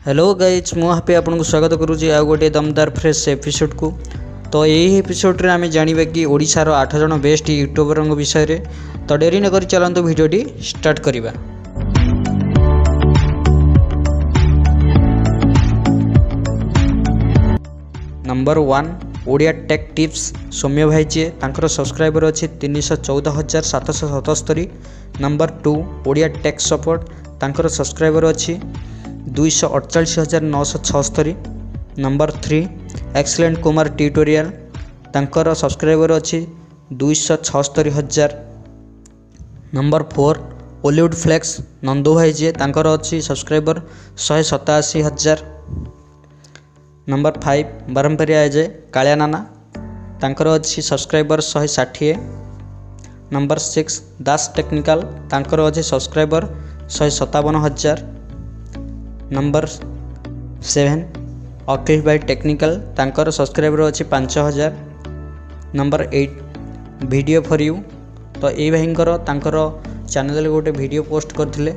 Hello guys मु happy आपको स्वागत करुँच आ गोटे दमदार फ्रेश एपिसोड को। तो यही एपिसोड रे आम जानिबा कि ओडिशार 8 जन बेस्ट यूट्यूबर विषय रे। तो डेरी न करी चलंतु वीडियोटी स्टार्ट करिबा। नंबर 1 ओडिया टेक टिप्स सौम्य भाई जी तांकर सब्सक्राइबर अच्छी 314,777। नंबर 2 ओडिया टेक सपोर्ट तांकर सब्सक्राइबर अच्छी 248,976। नंबर 3 एक्सीलेंट कुमार ट्यूटोरियल तांकर सब्सक्राइबर अच्छी 276,000। नंबर 4 ओलीवुड फ्लेक्स नंदू भाई जी तांकर अच्छी सब्सक्राइबर 187,000। नंबर 5 बारंपरिया अजय कालिया नाना तांकर अच्छी सब्सक्राइबर 160। नंबर 6 दास टेक्निकल तांकर अच्छी सब्सक्राइबर 157,000। नंबर 7 अखिल भाई टेक्निकल तांकर सब्सक्राइबर अच्छी 5,000। नंबर 8 वीडियो फॉर यू तो ये भाईंकर तांकर चैनल गोटे वीडियो पोस्ट करथिले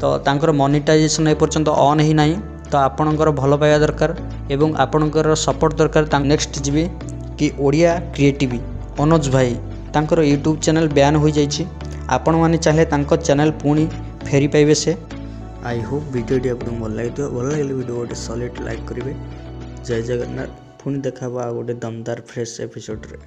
तो तांकर मोनेटाइजेशन एपर्यंत ऑन ही नहीं। तो आपणकर भल पाइबा दरकार एवं आपणकर सपोर्ट दरकार। नेक्स्ट जीवी कि ओडिया क्रिएटिव अनुज भाई तांकर यूट्यूब चैनल बैन हो जाइए। आपण मैंने चाहे तांकर चैनल पुणी फेरी पाइबे से। आई होप वीडियो आपको भल लगे भल लगे वीडियो गोटे सॉलिड लाइक करेंगे। जय जगन्नाथ पुणी देखा गोटे दमदार फ्रेश एपिसोड रे।